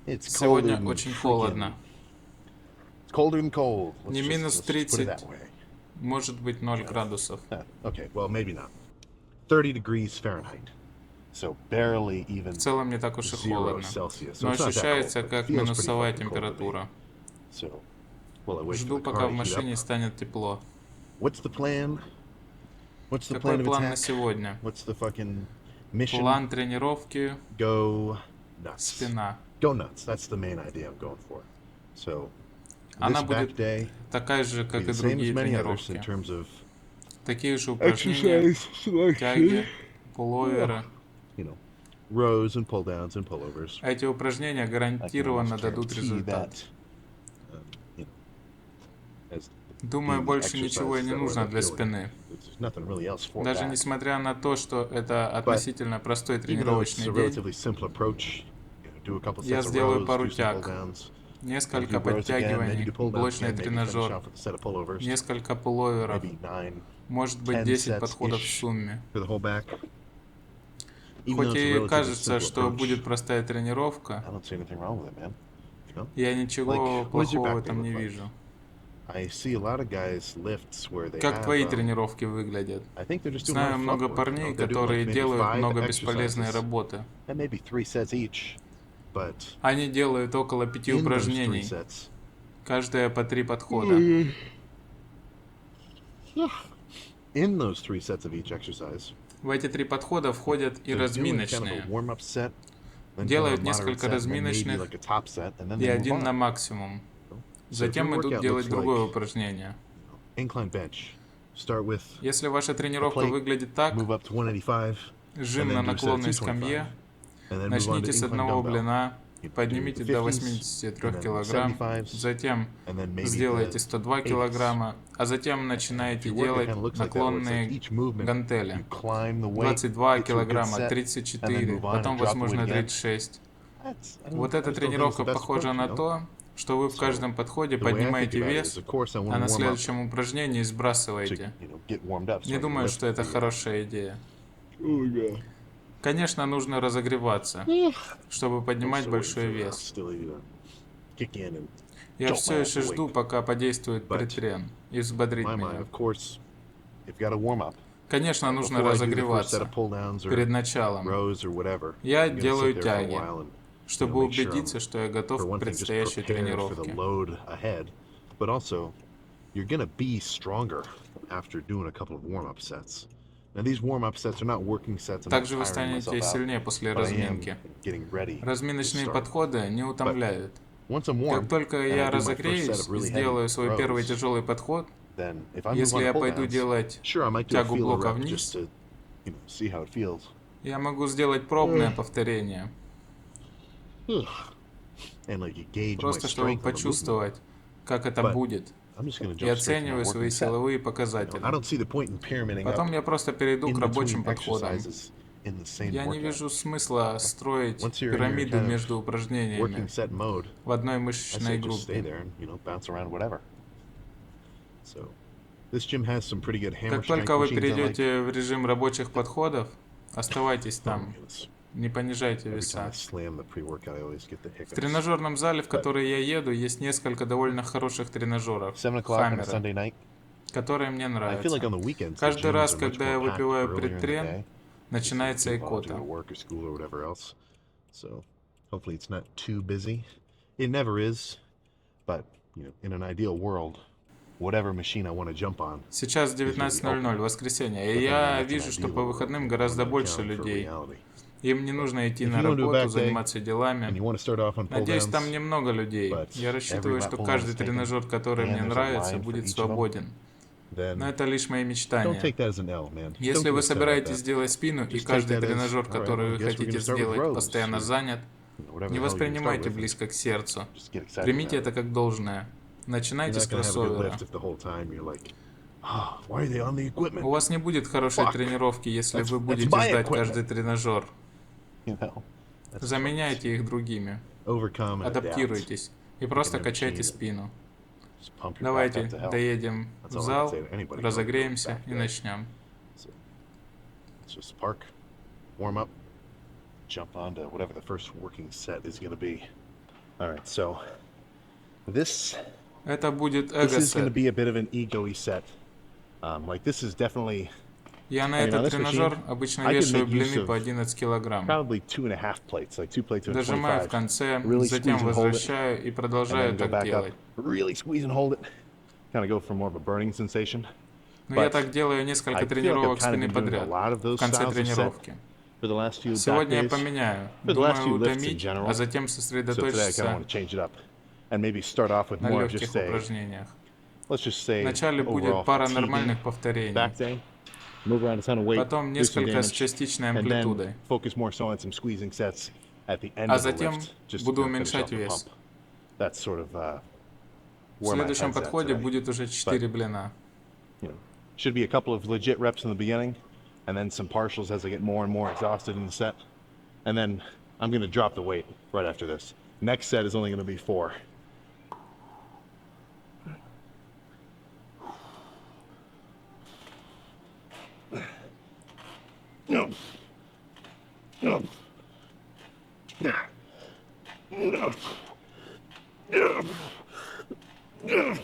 It's colder Сегодня than очень freaking. холодно. It's colder than cold. Не минус Let's just put it 30, that way. может быть 0 градусов. Okay, well maybe not. 30 degrees Fahrenheit. So barely В even целом не так уж и 0 холодно, Celsius. So но it's not that cold, ощущается but it как feels pretty минусовая fucking cold to me. температура. So, while I wait for Жду, the car пока to в heat up, машине станет тепло. what's the plan? What's the Какой plan of план на attack? сегодня? What's the fucking mission? План тренировки Go nuts. спина. Go nuts. That's the main idea I'm going for. So, Она this будет back day такая же, will be как и the same as другие many others in тренировки. terms of Такие же упражнения, exercise selection. тяги, пуловеры. You know, rows and pull downs and pullovers. Эти упражнения I can гарантированно almost дадут guarantee результат. that, you know, as Думаю, being the больше ничего и exercises не that will end нужно up для doing. спины. There's nothing really else for Даже that. несмотря на то, что это But относительно простой even though it's тренировочный a день, relatively simple approach, do a couple я sets of сделаю rows, пару do some pull тяг, downs, then несколько do rows again, then you подтягиваний, do pull downs блочный again, maybe finish тренажер, off with a set of pullovers, несколько пуловеров, maybe 9, может быть 10 10 подходов в sets-ish сумме. for the whole back. Even though Хоть it's a и relatively кажется, simple что approach, будет простая тренировка, I don't see anything wrong with it, man. You know? я Like, ничего what does your плохого в back day этом не look like? вижу. I see a lot of guys lifts where they Как have, твои тренировки выглядят? I think they're just doing a lot Знаю of много fluff work, you know? парней, They're doing like которые maybe делают 5 много бесполезной exercises работы. and maybe 3 sets each, but Они делают около 5 in those 3 упражнений, sets, каждое по 3 подхода. in those 3 sets of each exercise, В эти 3 подхода входят и they're doing kind of a разминочные. warm-up set, then kind of a Делают moderate несколько set, and then maybe разминочных like a top set, and then и they move один на on. максимум. So if your Затем идут workout делать looks другое like упражнение. incline bench, start with Если ваша a тренировка plate, выглядит так, move up to 185, and жим then на do a set of наклонной 225, скамье, and then move on to начните с incline одного dumbbell. блина, You know, do поднимите the до 50s, 83 and then the килограмм, 75s, затем and then maybe сделайте the 102 80s. килограмма, а затем And if начинаете your workout делать kind of looks like that, where it's like наклонные each movement гантели. you climb the weight, 22 get to a good килограмма, set, and then 34, move on потом, and drop the weight возможно, again. 36. I Вот just эта don't think it's тренировка the best похожа approach, you на know? то, что вы в So, каждом подходе the way I think поднимаете about it is, вес, of course, I want а to на warm up следующем упражнении to, сбрасываете. get warmed up so Не I can думаю, lift что это the, хорошая идея. oh yeah. Конечно, нужно разогреваться, чтобы I'm поднимать still waiting большой for the вес. hostility to kick in and Я jolt все my ass еще жду, awake. пока подействует But претрен и In взбодрит my mind, меня. of course, you've got to warm up. Конечно, нужно Before I do the first set of разогреваться pull downs or перед началом. rows or whatever, Я I'm gonna sit делаю there for a тяги, while and чтобы make sure I'm, убедиться, что я for готов к one thing, just предстоящей prepared for the тренировке. load ahead, but also you're gonna be stronger after doing a couple of warm-up sets. Now these warm-up sets are not working sets. I'm not Также вы tiring станете myself out, сильнее после but I am разминки. getting ready to Разминочные start. подходы не But утомляют. once I'm Как warm только and I я do my first set разогреюсь of и really сделаю heavy свой первый rows, тяжелый подход, then if I move если on to я pull пойду downs, делать sure I might do a тягу feel блока rep вниз, just to see how it feels. я могу сделать пробное повторение, And like you gauge my просто чтобы strength on the movement. почувствовать, как это But будет, I'm just gonna и jump straight to my оцениваю свои working set. силовые I показатели. don't see the point in pyramiding up Потом я просто перейду к in рабочим between подходам. exercises in the same Я не workout. вижу смысла строить Once you're in your пирамиду kind of между working упражнениями set mode, в одной I мышечной say just stay группе. there and bounce around whatever. So this gym has some pretty good hammer Как strength только вы machines I like. перейдете в режим рабочих подходов, оставайтесь Oh my там, goodness. не понижайте Every time I веса. slam the pre-workout, I always get the В hiccups. тренажерном зале, в который я еду, есть несколько довольно хороших тренажеров, 7 o'clock on a хаммеры, Sunday night. которые мне I feel like нравятся. on the weekends the Каждый gyms раз, are much когда я more packed выпиваю earlier in the предтрен, day. начинается People all do икота. their work or school or whatever else. So hopefully it's not too busy. It never is, but in an ideal world, whatever machine I want to jump on. Сейчас 19:00, воскресенье, и я вижу, что по выходным гораздо больше людей. Им не нужно идти на работу, заниматься делами. Надеюсь, там немного людей. Я рассчитываю, что каждый тренажер, который мне нравится, будет свободен. Но это лишь мои мечтания. Если вы собираетесь сделать спину, и каждый тренажер, который вы хотите сделать, постоянно занят, не воспринимайте близко к сердцу. Примите это как должное. Начинайте с кроссовера. У вас не будет хорошей тренировки, если вы будете ждать каждый тренажер. Заменяйте их другими. Адаптируйтесь и просто качайте спину. Давайте доедем в зал, разогреемся и начнем. Jump onto whatever the first working set is going to be. All right, so this Это будет is going to эго-сет. be a bit of an ego-y set. Like this is definitely. Я на I mean, on этот this machine, тренажер обычно I can вешаю make use блины of по 11 килограмм. probably 2.5 plates, like 2 plates of Дожимаю в 25. конце, Really затем squeeze and hold it, возвращаю и and продолжаю then go так back up. делать. Really squeeze and hold it. Kind of go for more of a burning sensation. Но я But так делаю I несколько feel like I've тренировок kind of спины been doing a подряд, lot of в those конце styles of set тренировки. for the last few back Сегодня я days, поменяю, for the last few думаю lifts in утомить, а general. затем So today I kind of want сосредоточиться to change it up and maybe start off with на more of just легких say, упражнениях. let's just say Вначале будет overall пара fatiguing нормальных повторений, back day, move around a ton of weight, потом do some несколько с damage, частичной and then амплитудой, focus more so on some squeezing sets at the end а of the затем lift, just to буду kind of finish off уменьшать the pump. вес. That's sort of В where my следующем head's at подходе today. будет уже 4 блина. You know, should be a couple of legit reps in the beginning, and then some partials as I get more and more exhausted in the set. And then I'm going to drop the weight right after this. Next set is only going to be 4. No. No. No. No. No. No.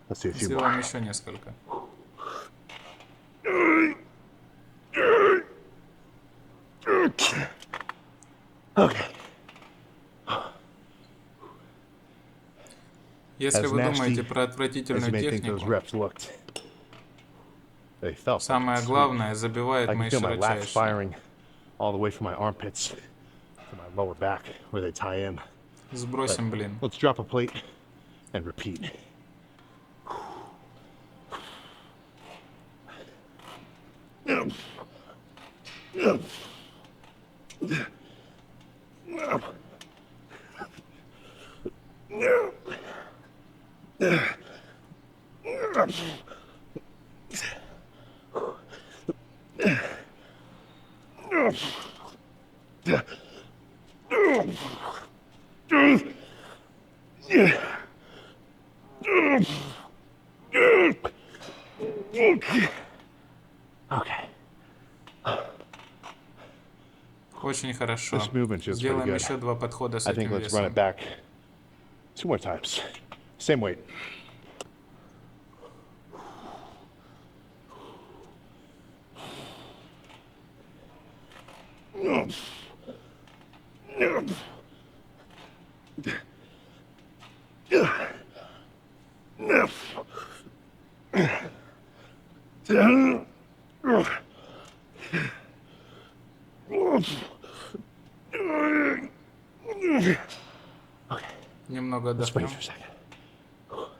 Let's see a few Сделаем more. еще несколько. Okay. Если As вы nasty думаете про as you отвратительную may think those технику, reps looked, they felt самое fucking sweet. главное забивает I can мои feel my lats широчайшие. firing all the way from my armpits to my lower back where they tie in. Сбросим блин. Let's drop a plate and repeat. Okay. Очень хорошо. This movement feels pretty Сделаем good. еще 2 подхода с I think этим let's run it весом. back 2 more times. Same weight. Немного Let's breathe отдохнем. for a second.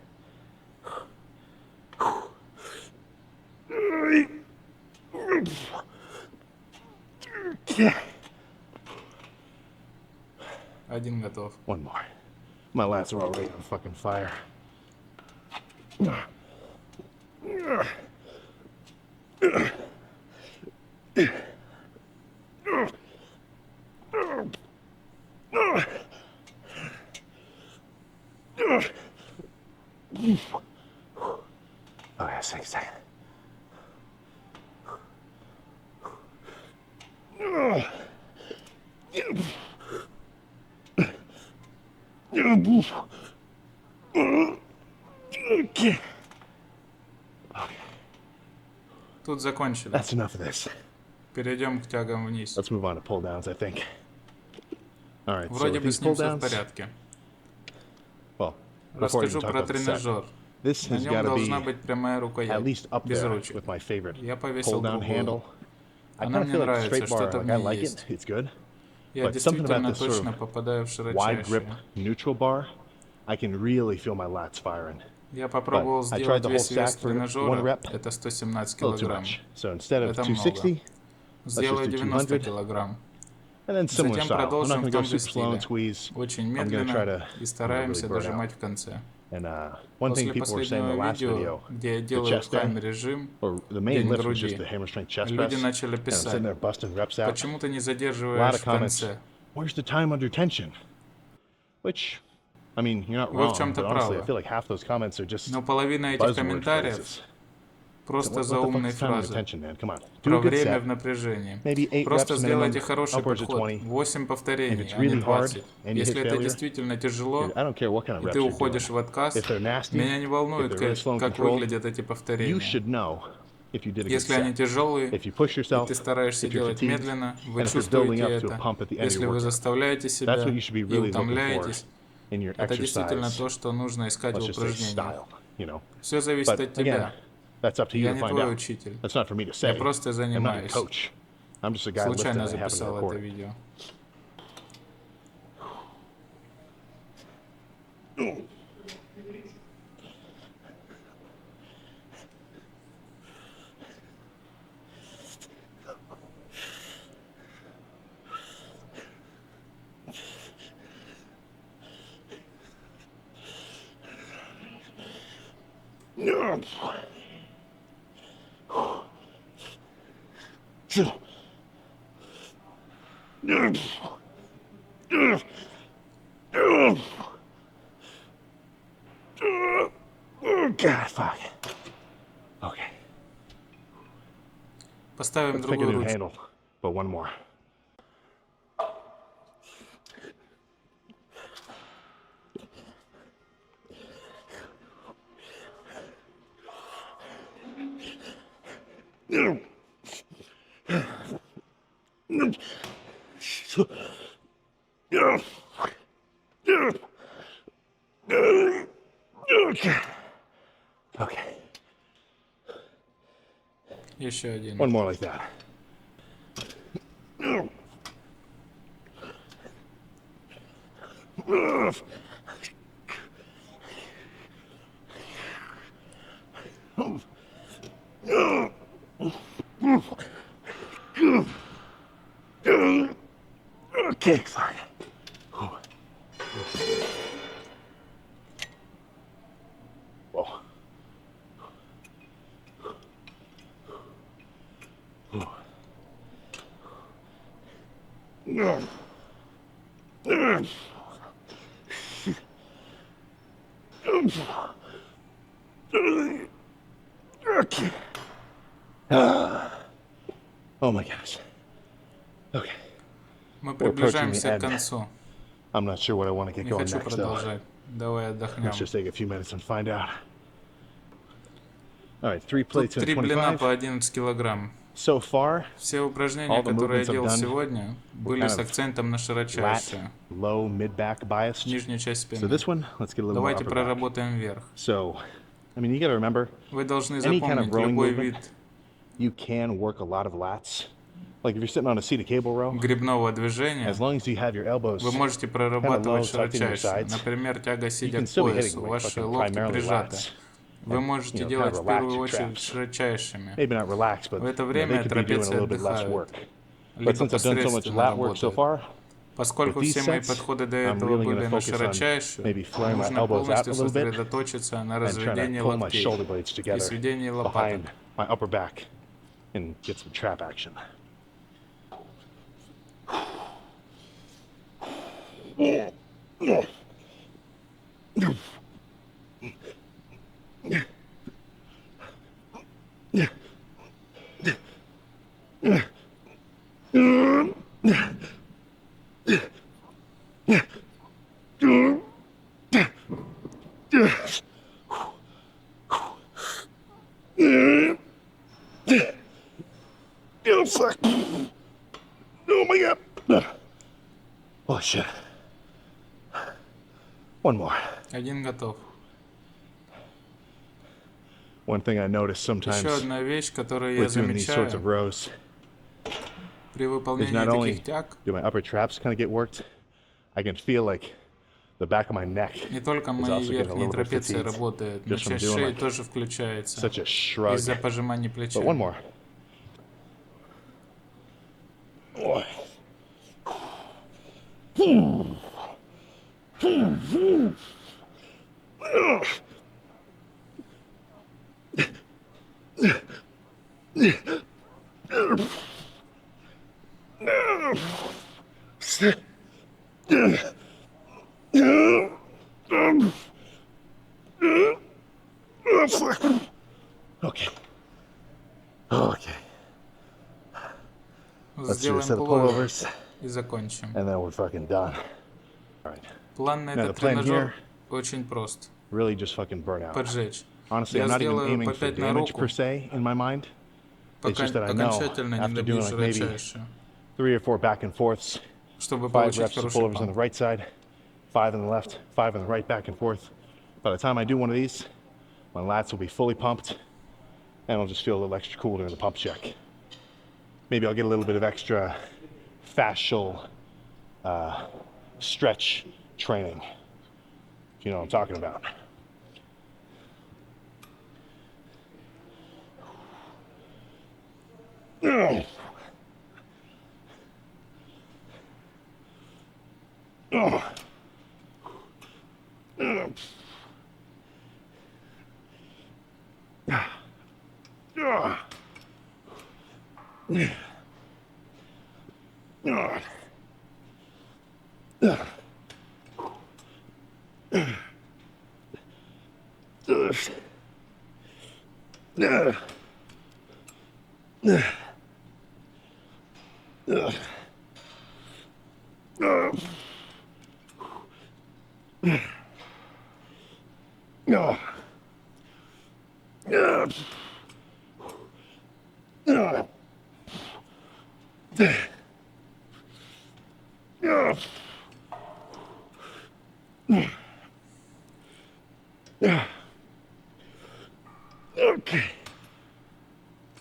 Один готов. One more. My lats are already on fucking fire. Okay, 6 seconds. Тут закончили. That's enough of this. Перейдем к тягам вниз. Let's move on to pull downs, I think. All right, so Вроде with бы these с ним pull все в downs, порядке. well, before I even Расскажу talk про about the set, тренажер. this На has нем got to должна be быть прямая at рукоять, least up без there ручек. with my favorite Я повесил pull down другую. handle. I Она kind of мне feel like the нравится, straight bar, что-то в like I ней like есть. it, it's good. Я But something about действительно this sort точно of попадаю в wide grip широчайшие. neutral bar, I can really feel my lats firing. Я попробовал I tried сделать the whole весь вес stack for one тренажера, rep. это 117 A little too килограмм. much. So instead of Это 260, много. let's just Сделаю do 90 200. килограмм. And then similar Затем style. I'm not продолжим going в to go том же super slow and стиле. squeeze. Очень I'm going to try медленно to и стараемся really burn out. дожимать в конце. One thing После people were saying in the последнего last видео, video, где я the делаю chest day, руками режим, or the main день lift was just груди, the hammer strength chest люди press, начали and I'm писать, sitting there busting reps out. почему ты не A lot задерживаешь of в comments, конце? where's the time under tension? Which, I mean, you're not Вы в wrong, чем-то but honestly, I правы. feel like half those comments are just Но половина этих buzzword комментариев phrases. So просто what the fuck заумные is time under фразы tension, man? Come on. Do a про good время set. в напряжении. Maybe 8 Просто reps minimum, сделайте хороший upwards of подход. 20. 8 If повторений, it's а не really hard 20. and you hit Если это failure, действительно тяжело, I don't care what kind of и reps ты you're doing. уходишь в отказ, If they're nasty, меня не if волнует, they're really slow and как controlled, выглядят эти you повторения. should know if you did a good Если они set. тяжелые, If you push и yourself, ты стараешься if you're делать fatigued, медленно, вы and if you're building чувствуете up to a это. pump at the end of Если your вы workout. заставляете That's what себя you should be и really looking for утомляетесь, in your это действительно exercise, то, что нужно искать в let's just say упражнениях. style, you know. Все зависит But от again, тебя. that's up to you Я to не find твой out. учитель. That's not for me to Я say. просто I'm not your занимаюсь. coach. I'm just a guy lifting Случайно and I happen to записал record это it. видео. God, fuck. Okay. Поставим Let's pick a другую new ручку. handle, but one more. Okay. Еще один. One more like that. Okay, fine. Whoa. Okay. Oh my gosh. Okay. Мы We're approaching the приближаемся к end. концу. I'm not sure what I want to get Не going хочу next, though. продолжать. Давай отдохнем. Let's just take a few minutes and find out. All right, 3 Тут plates and 3 блина 25. по 11 килограмм. So far, Все упражнения, all the которые я movements I've делал done сегодня, были kind с of акцентом на lat, широчайшую, low, mid-back biased. нижнюю часть So спины. this one, let's get a little more Давайте upper back. проработаем вверх. So, I mean, you got to remember, Вы должны any kind of запомнить, rowing любой movement, вид you can work a lot of lats. Like if you're sitting on a seated cable row, гребного движения, as long as you have your elbows вы можете kind of прорабатывать low, tucked in your широчайшую. sides, Например, тяга you сидя can к still be поясу, hitting like ваши fucking локти primarily прижаты. lats. Вы And, можете kind делать of в relax первую your очередь traps. широчайшими. Maybe not relax, but В это they время could be doing a трапеции little bit less work. отдыхают, But либо since I've done so much посредственно lat work so работают. far, Поскольку with these все мои sets, подходы до I'm этого really были going to на focus on широчайшую, maybe flaring my нужно elbows out a полностью little bit сосредоточиться на and trying to разведении pull my локтей shoulder blades и together сведении лопаток. behind my upper back and get some trap action. Oh, fuck. Oh, my God. Oh, shit. One more. Один готов. One thing I notice sometimes Еще одна вещь, которую я with doing these sorts of замечаю rows при is выполнении not only таких тяг, do my upper traps kind of get worked, I can feel like the back of my neck не только is мои also getting a верхние little bit трапеции fatigued. работают, но Just from часть doing шеи like тоже включается such a shrug. из-за пожимания But плечами. one more. Oh. Okay. Okay. Let's do a Сделаем set of пуловер pullovers, и закончим. and then we're fucking done. All right. План на Now the этот plan тренажер here, очень прост. really just fucking burn out. Поджечь. Honestly, Я I'm not even сделаю aiming по for 5 на damage руку, per se in my mind. It's пока just that I know окончательно не after doing добью like maybe широчайшую, 3 or 4 back and forths, чтобы 5 получить reps of хороший pullovers on the памп. right side, 5 on the left, 5 on the right, back and forth. By the time I do one of these, my lats will be fully pumped, and I'll just feel a little extra cool during the pump check. Maybe I'll get a little bit of extra fascial stretch training, if you know what I'm talking about. Okay.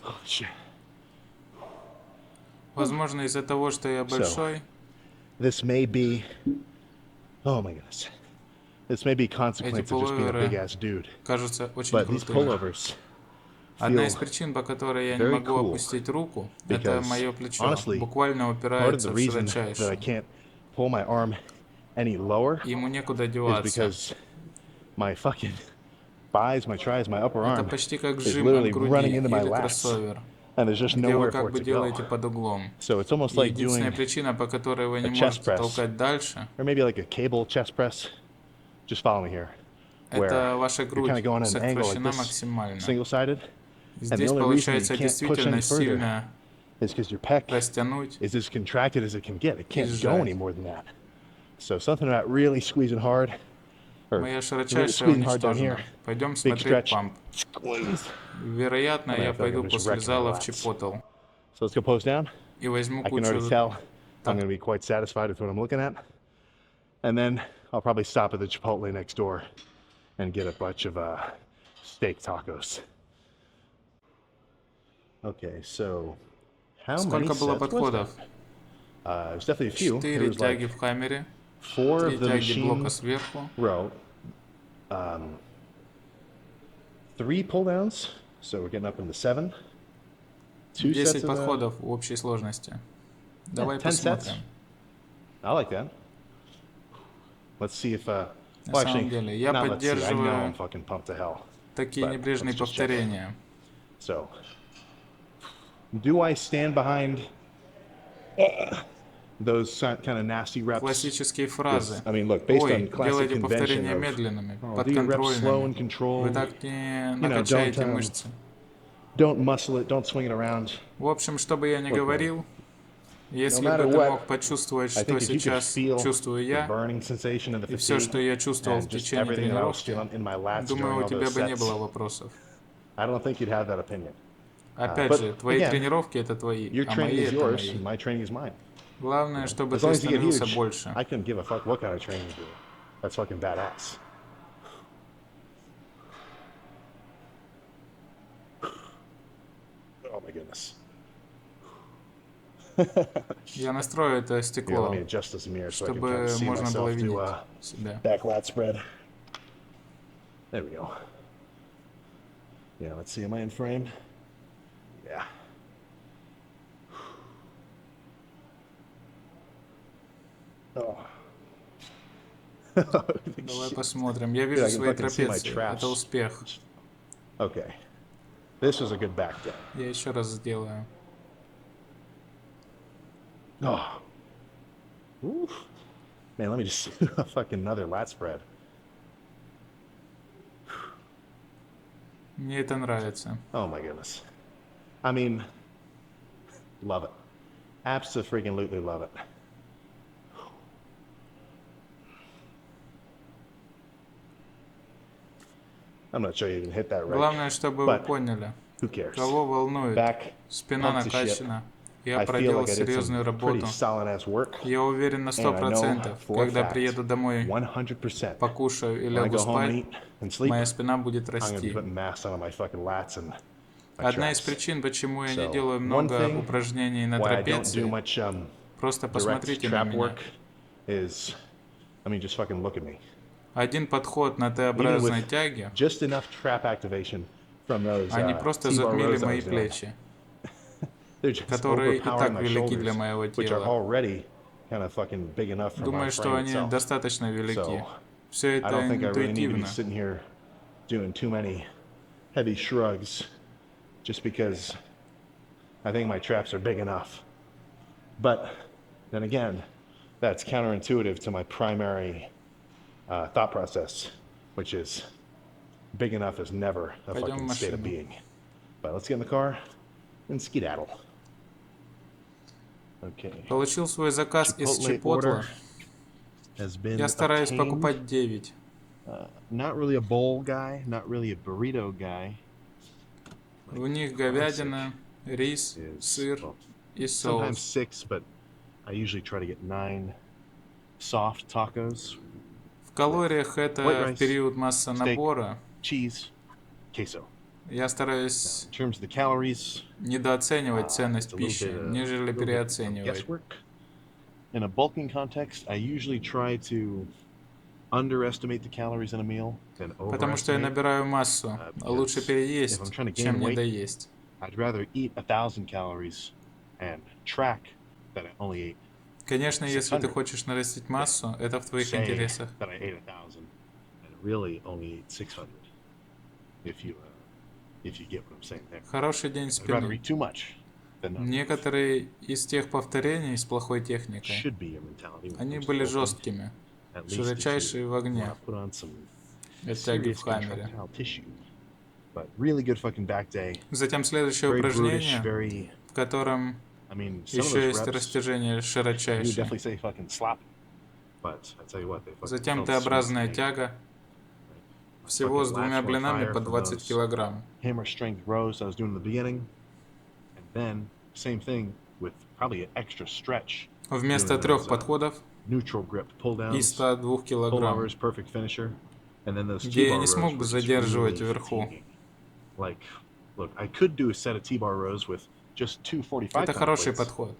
Oh shit. Возможно, из-за того, что я большой, This may be. Oh my goodness. This may be эти consequence of just being a big пуловеры ass dude. кажутся очень But these крутыми. pullovers Одна feel из причин, по которой я не very могу cool опустить руку, это because мое плечо. honestly, Буквально part of the упирается в reason that I широчайшую. can't pull my arm any lower И ему некуда is деваться. because my fucking thighs, my tries, my upper Это arm почти как is жим от literally running груди into my или lats, кроссовер, and there's just где вы nowhere как for it бы to go. делаете под углом. So it's almost И like единственная doing причина, по которой вы не a chest можете press, толкать дальше, or maybe like a cable chest press. Just follow me here, where это ваша you're kind of грудь going at an angle like сокращена this, максимально. single-sided, and the Здесь only reason that you получается can't push any действительно further сильно is because your pec растянуть is as contracted as it can get. It и can't go any сжать. more than that. So something about really squeezing hard, or Моя really широчайшая squeezing hard down here, уничтожена. Пойдем big смотреть stretch, памп. squeeze. Вероятно, I mean, I я feel like пойду I'm just после wrecking my зала в lats. чепотал So let's go pose down. и возьму I can already кучу... tell I'm Так, going to be quite satisfied with what I'm looking at. And then I'll probably stop at the Chipotle next door and get a bunch of steak tacos. Okay, so how many сколько было sets was that? подходов? There's definitely a few. There 4 was like тяги в хаммере, 4 3 of the тяги блока machine сверху, row, 3 pull downs, so we're getting up into 7. 2 sets 10 of the подходов в общей сложности. Давай 10 sets. посмотрим. I like that. Let's see if На well, самом actually, деле, я not let's see. I know I'm поддерживаю fucking pumped to hell. такие But небрежные let's just check. повторения. So, do I stand behind those kind of nasty reps? Классические Yes. фразы. I mean, look, based Ой, on classic делайте convention повторения of, медленными, do your reps slow and подконтрольными. Вы controlled. так не You know, накачаете мышцы. don't muscle it, don't swing it around. В общем, что бы я ни Look, говорил, если matter бы ты what, мог почувствовать, I что think if you could сейчас feel чувствую the я, burning sensation and the и все, что fatigue, я чувствовал в and just течение everything that I was тренировки, feeling in my lats думаю, during у all тебя those бы не sets, было вопросов. I don't think you'd have that opinion. Опять But же, твои again, тренировки это твои, your а training мои is это yours, and мои. my training is mine. Главное, чтобы As ты long as you get становился huge, больше. I couldn't give a fuck what kind of training you do. That's fucking badass. Oh my goodness. Я настрою это Here, let стекло, me adjust this mirror so I can kind чтобы of see можно было myself do видеть себя. back lat spread. There we go. Yeah, let's see, am I in frame? Yeah. Oh. Давай посмотрим. Я вижу свои трапеции. Это успех. Okay. This was a good back day. Я еще раз сделаю. Oh. Oof. Man, let me just fucking another lat spread. Мне это нравится. Oh my goodness. I mean, love it. Absolutely love it. I'm not sure you even hit that right. Главное, чтобы вы поняли, Who cares? кого волнует. Спина накачана. Я проделал серьезную работу. Я уверен на 100%, когда приеду домой, покушаю и лягу спать, моя спина будет расти. Одна из причин, почему я не делаю много упражнений на трапеции, просто посмотрите на меня. Один подход на Т-образной тяге, они просто затмили мои плечи, которые и так велики для моего тела. Думаю, что они достаточно велики. Все это интуитивно. Just because I think my traps are big enough. But then again, that's counterintuitive to my primary thought process, which is big enough is never a fucking state of being. But let's get in the car and skedaddle. Okay. Получил свой заказ из Чипотла. Я стараюсь покупать 9. Not really a bowl guy, not really a burrito guy. У них говядина, рис, сыр и соус. В калориях это в период масса набора. Я стараюсь недооценивать ценность пищи, нежели переоценивать. Потому что я набираю массу, а лучше переесть, чем недоесть. Конечно, если ты хочешь нарастить массу, это в твоих интересах. Хороший день спины. Некоторые из тех повторений с плохой техникой, они были жесткими. Широчайшие в огне. Это тяги в хаммере. Затем следующее упражнение, в котором еще есть растяжение широчайшее. Затем Т-образная тяга. Всего с 2 блинами по 20 килограмм. Вместо 3 подходов и 102 килограмм, где я не смог бы задерживать вверху. Это хороший подход.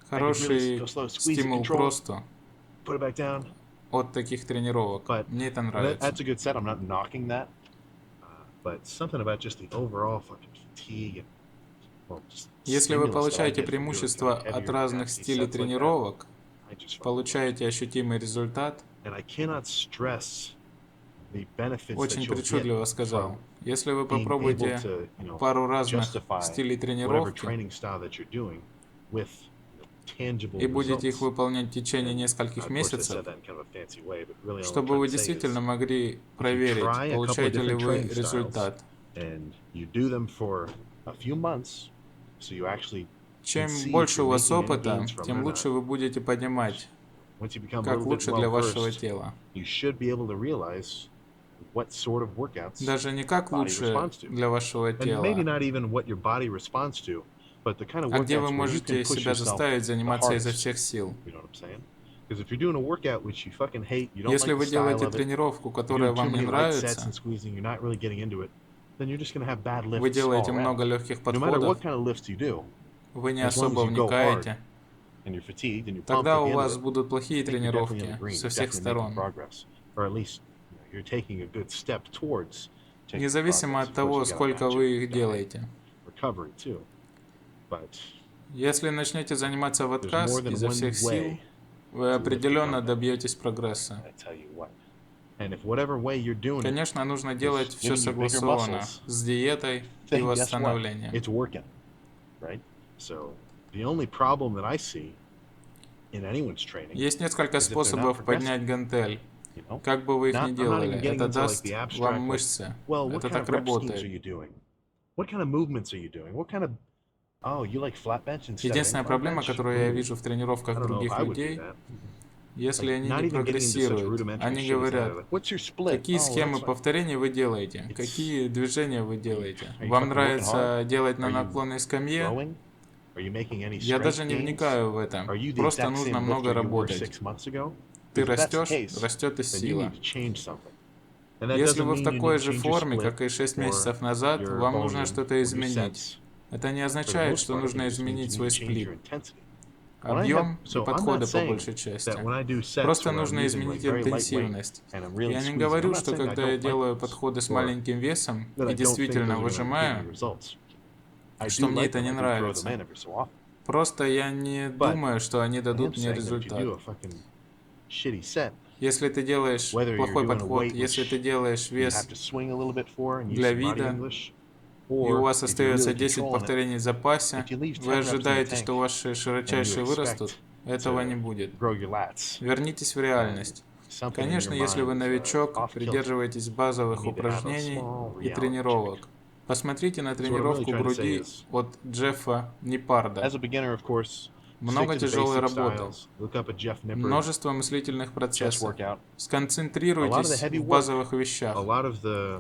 Хороший стимул просто от таких тренировок. Мне это нравится. Если вы получаете преимущество от разных стилей тренировок, получаете ощутимый результат, очень причудливо сказал. Если вы попробуете пару разных стилей тренировки и будете их выполнять в течение нескольких месяцев, чтобы вы действительно могли проверить, получаете ли вы результат. Чем больше у вас опыта, тем лучше вы будете понимать, как лучше для вашего тела. Даже не как лучше для вашего тела, а где вы можете себя заставить заниматься изо всех сил. Если вы делаете тренировку, которая вам не нравится, вы делаете много легких подходов, вы не особо вникаете, тогда у вас будут плохие тренировки со всех сторон. Независимо от того, сколько вы их делаете. Если начнете заниматься в отказ изо всех сил, вы определенно добьетесь прогресса. Конечно, нужно делать все согласованно с диетой и восстановлением. Есть несколько способов поднять гантель. Как бы вы их ни делали, это даст вам мышцы. Это так работает. Единственная проблема, которую я вижу в тренировках других людей, если они не прогрессируют, они говорят, какие схемы повторений вы делаете, какие движения вы делаете. Вам нравится делать на наклонной скамье? Я даже не вникаю в это. Просто нужно много работать. Ты растешь, растет и сила. Если вы в такой же форме, как и 6 месяцев назад, вам нужно что-то изменить. Это не означает, что нужно изменить свой сплит, объем и подходы по большей части. Просто нужно изменить интенсивность. Я не говорю, что когда я делаю подходы с маленьким весом и действительно выжимаю, что мне это не нравится. Просто я не думаю, что они дадут мне результат. Если ты делаешь плохой подход, если ты делаешь вес для вида, и у вас остается 10 повторений в запасе, вы ожидаете, что ваши широчайшие вырастут, этого не будет. Вернитесь в реальность. Конечно, если вы новичок, придерживайтесь базовых упражнений и тренировок. Посмотрите на тренировку груди от Джеффа Нипарда. Много тяжелой работы, множество мыслительных процессов. Сконцентрируйтесь в базовых вещах.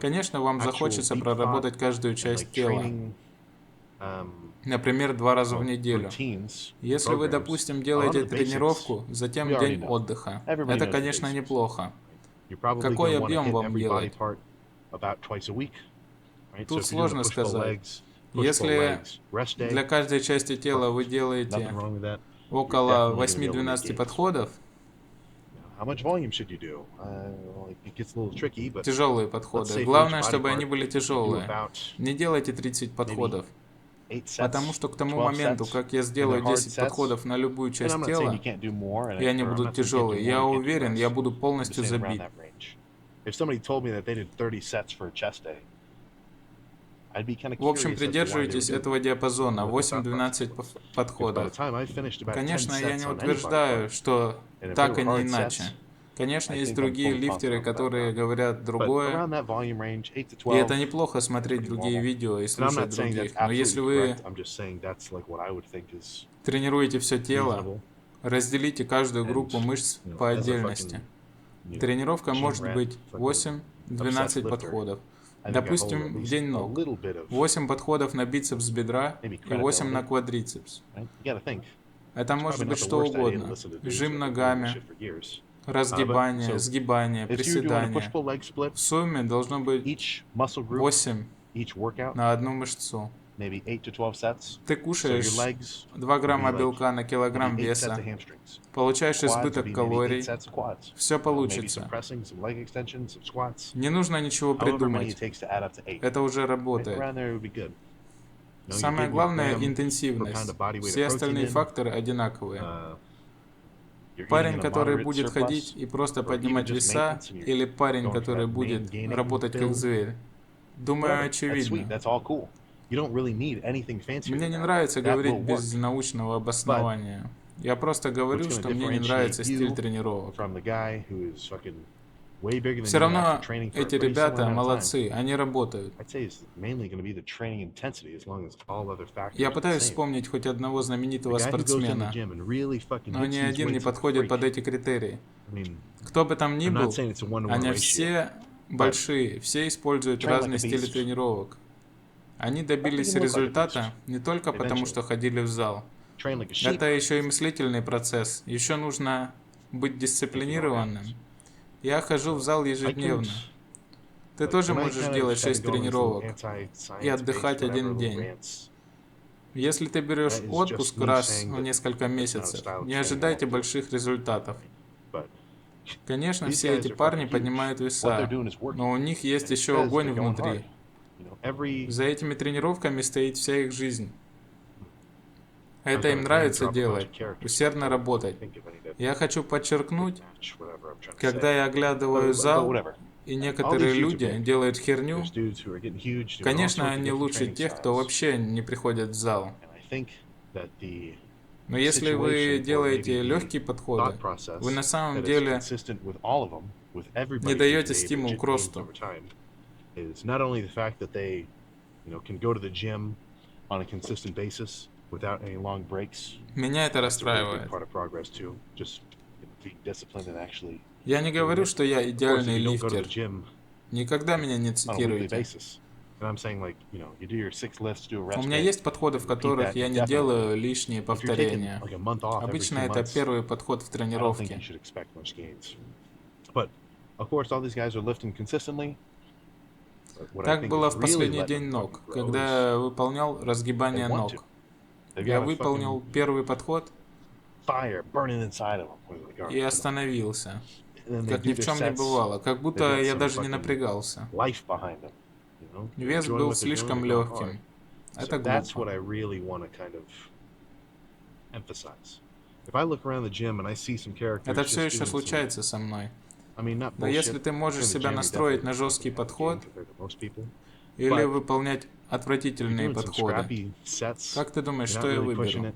Конечно, вам захочется проработать каждую часть тела. Например, 2 раза в неделю. Если вы, допустим, делаете тренировку, затем день отдыха, это, конечно, неплохо. Какой объем вам делать? Тут сложно сказать. Если для каждой части тела вы делаете около 8-12 подходов, тяжелые подходы. Главное, чтобы они были тяжелые. Не делайте 30 подходов. Потому что к тому моменту, как я сделаю 10 подходов на любую часть тела, и они будут тяжелые, я уверен, я буду полностью забит. В общем, придерживайтесь этого диапазона, 8-12 подходов. Конечно, я не утверждаю, что так, а не иначе. Конечно, есть другие лифтеры, которые говорят другое, и это неплохо смотреть другие видео и слушать других. Но если вы тренируете все тело, разделите каждую группу мышц по отдельности. Тренировка может быть 8-12 подходов. Допустим, в день ног. 8 подходов на бицепс бедра и 8 на квадрицепс. Это может быть что угодно. Жим ногами, разгибание, сгибание, приседание. В сумме должно быть 8 на одну мышцу. Ты кушаешь 2 грамма белка на килограмм веса, получаешь избыток калорий, все получится. Не нужно ничего придумать, это уже работает. Самое главное — интенсивность, все остальные факторы одинаковые. Парень, который будет ходить и просто поднимать веса, или парень, который будет работать как зверь, думаю, очевидно. Мне не нравится говорить без научного обоснования. Я просто говорю, что мне не нравится стиль тренировок. Все равно эти ребята молодцы, они работают. Я пытаюсь вспомнить хоть одного знаменитого спортсмена, но ни один не подходит под эти критерии. Кто бы там ни был, они все большие, все используют разные стили тренировок. Они добились результата не только потому, что ходили в зал. Это еще и мыслительный процесс. Еще нужно быть дисциплинированным. Я хожу в зал ежедневно. Ты тоже можешь делать 6 тренировок и отдыхать 1 день. Если ты берешь отпуск раз в несколько месяцев, не ожидайте больших результатов. Конечно, все эти парни поднимают веса, но у них есть еще огонь внутри. За этими тренировками стоит вся их жизнь. Это им нравится делать, усердно работать. Я хочу подчеркнуть, когда я оглядываю зал, и некоторые люди делают херню, конечно, они лучше тех, кто вообще не приходит в зал. Но если вы делаете легкие подходы, вы на самом деле не даете стимул к росту. Меня это расстраивает. Я не говорю, что я идеальный лифтер. Никогда меня не цитируйте. У меня есть подходы, в которых я не делаю лишние повторения. Обычно это первый подход в тренировке. Так было в последний день ног, когда я выполнял разгибание ног. Я выполнил первый подход и остановился, как ни в чем не бывало, как будто я даже не напрягался. Вес был слишком легким. Это глупо. Это все еще случается со мной. Но если ты можешь себя настроить на жесткий подход или выполнять отвратительные подходы, как ты думаешь, что я выберу?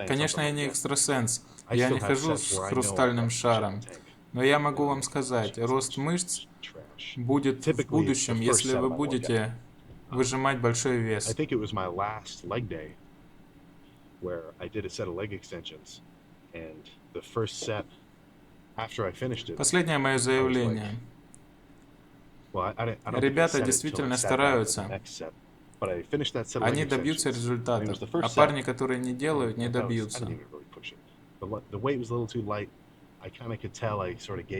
Конечно, я не экстрасенс, я не хожу с хрустальным шаром, но я могу вам сказать, рост мышц будет в будущем, если вы будете выжимать большой вес. Последнее мое заявление. Ребята действительно стараются. Они добьются результатов, а парни, которые не делают, не добьются.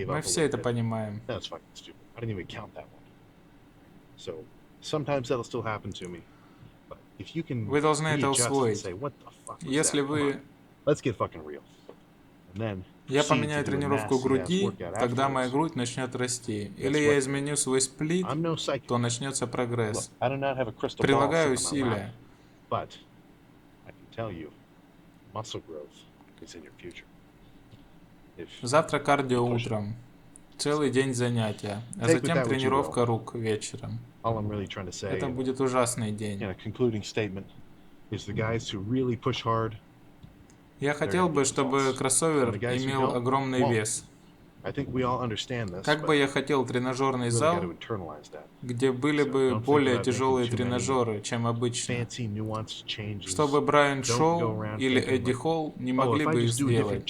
Мы все это понимаем. Вы должны это усвоить. Если вы... Я поменяю тренировку груди, тогда моя грудь начнет расти. Или я изменю свой сплит, то начнется прогресс. Прилагаю усилия. Завтра кардио утром. Целый день занятия, а затем тренировка рук вечером. Это будет ужасный день. Я хотел бы, чтобы кроссовер имел огромный вес. Как бы я хотел тренажерный зал, где были бы более тяжелые тренажеры, чем обычно, чтобы Брайан Шоу или Эдди Холл не могли бы их сделать.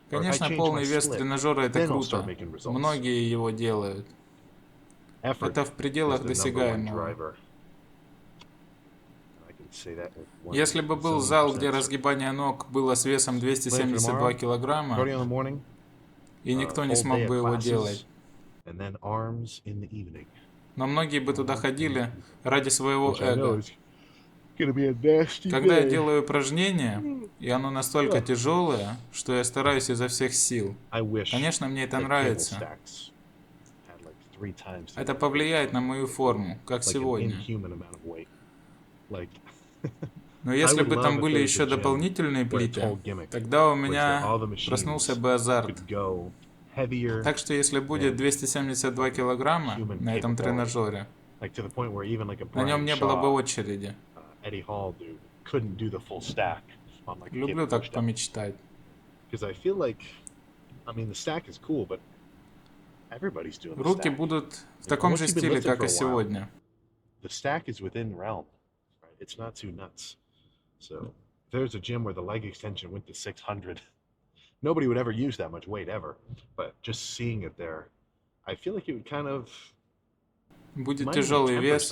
Конечно, полный вес тренажера это круто. Многие его делают. Это в пределах досягаемого. Если бы был зал, где разгибание ног было с весом 272 килограмма, и никто не смог бы его делать. Но многие бы туда ходили ради своего эго. Когда я делаю упражнение, и оно настолько тяжелое, что я стараюсь изо всех сил. Конечно, мне это нравится. Это повлияет на мою форму, как сегодня. Но если бы там были еще дополнительные плиты, тогда у меня проснулся бы азарт. Так что если будет 272 килограмма на этом тренажере, на нем не было бы очереди. Люблю так помечтать. Руки будут в таком же стиле, как и сегодня. So if there's a gym where the leg extension went to 600, nobody would ever use that much weight ever. But just seeing it there, I feel like it would kind of будет тяжелый вес,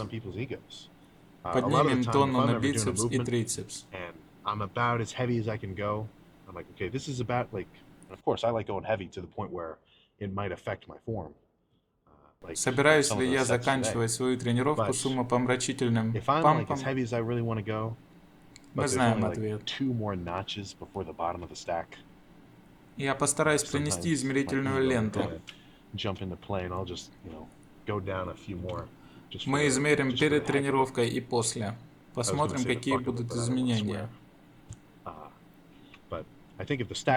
поднимем тонну на бицепс и трицепс. I'm about as heavy as I can go. I'm like, okay, this is about like, of course, I like going heavy to the point where it might affect my form. Собираюсь ли я заканчивать свою тренировку с умопомрачительным пампом? Мы знаем ответ. Я постараюсь принести измерительную ленту. Мы измерим перед тренировкой и после. Посмотрим, какие будут изменения.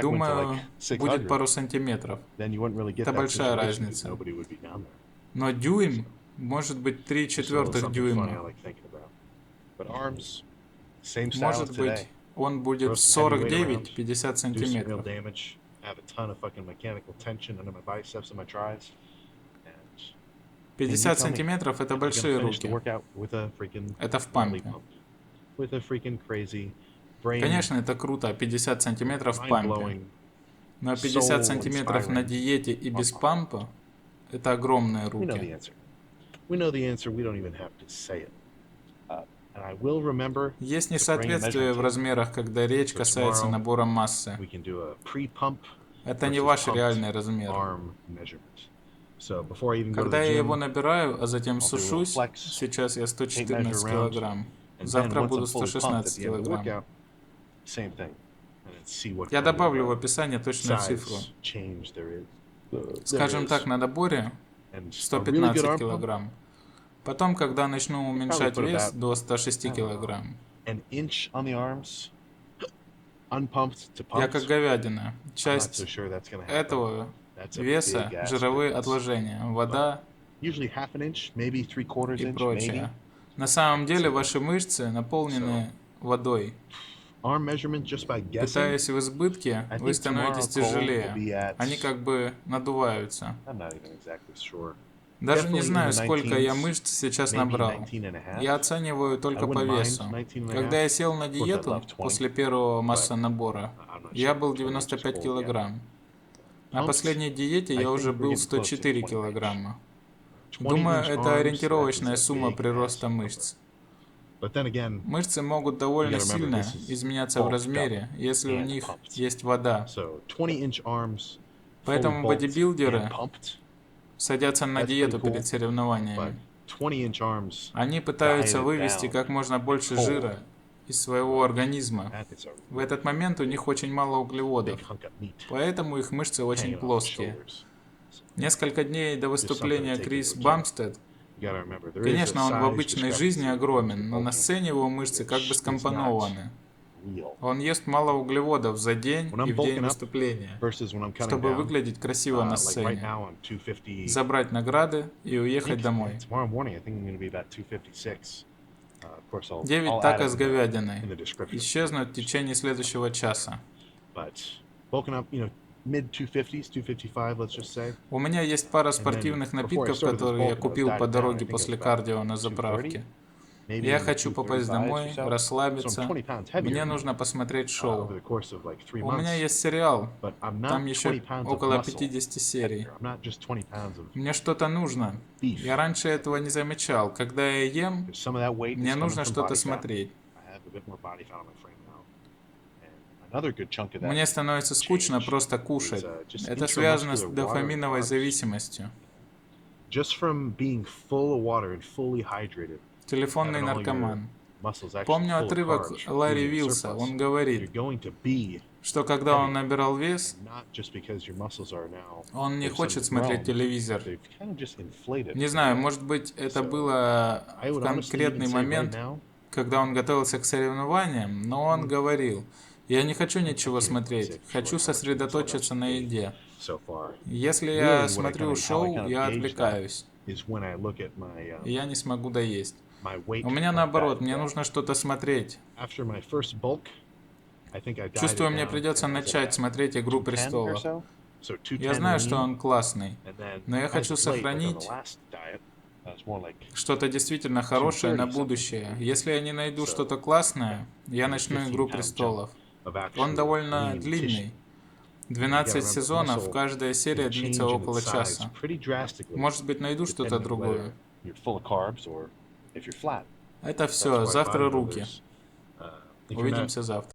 Думаю, будет пару сантиметров. Это большая разница. Но дюйм может быть 3/4 дюйма. Может быть, он будет 49-50 сантиметров. 50 сантиметров — это большие руки. Это в пампе. Конечно, это круто, 50 сантиметров в пампе. Но 50 сантиметров на диете и без пампа — это огромные руки. Есть несоответствие в размерах, когда речь касается набора массы. Это не ваш реальный размер. Когда я его набираю, а затем сушусь, сейчас я 114 килограмм, завтра буду 116 килограмм. Я добавлю в описание точную цифру. Скажем так, на наборе 115 килограмм. Потом, когда начну уменьшать вес до 106 килограмм, я как говядина. Часть этого веса — жировые отложения, вода и прочее. На самом деле ваши мышцы наполнены водой. Питаясь в избытке, вы становитесь тяжелее. Они как бы надуваются. Даже не знаю, сколько я мышц сейчас набрал. Я оцениваю только по весу. Когда я сел на диету после первого масса набора, я был 95 килограмм. На последней диете я уже был 104 килограмма. Думаю, это ориентировочная сумма прироста мышц. Мышцы могут довольно сильно изменяться в размере, если у них есть вода. Поэтому бодибилдеры садятся на диету перед соревнованиями. Они пытаются вывести как можно больше жира из своего организма. В этот момент у них очень мало углеводов, поэтому их мышцы очень плоские. Несколько дней до выступления Крис Бамстед, конечно, он в обычной жизни огромен, но на сцене его мышцы как бы скомпонованы. Он ест мало углеводов за день и в день выступления, чтобы выглядеть красиво на сцене, забрать награды и уехать домой. 9 тако с говядиной исчезнут в течение следующего часа. У меня есть пара спортивных напитков, которые я купил по дороге после кардио на заправке. Я хочу попасть домой, расслабиться. Мне нужно посмотреть шоу. У меня есть сериал, там еще около 50 серий. Мне что-то нужно. Я раньше этого не замечал. Когда я ем, мне нужно что-то смотреть. Мне становится скучно просто кушать. Это связано с дофаминовой зависимостью. Телефонный наркоман. Помню отрывок Ларри Вилса. Он говорит, что когда он набирал вес, он не хочет смотреть телевизор. Не знаю, может быть, это было в конкретный момент, когда он готовился к соревнованиям, но он говорил: я не хочу ничего смотреть, хочу сосредоточиться на еде. Если я смотрю шоу, я отвлекаюсь, и я не смогу доесть. У меня наоборот, мне нужно что-то смотреть. Чувствую, мне придется начать смотреть «Игру престолов». Я знаю, что он классный, но я хочу сохранить что-то действительно хорошее на будущее. Если я не найду что-то классное, я начну «Игру престолов». Он довольно длинный. 12 сезонов, каждая серия длится около часа. Может быть, найду что-то другое. Это все. Завтра руки. Увидимся завтра.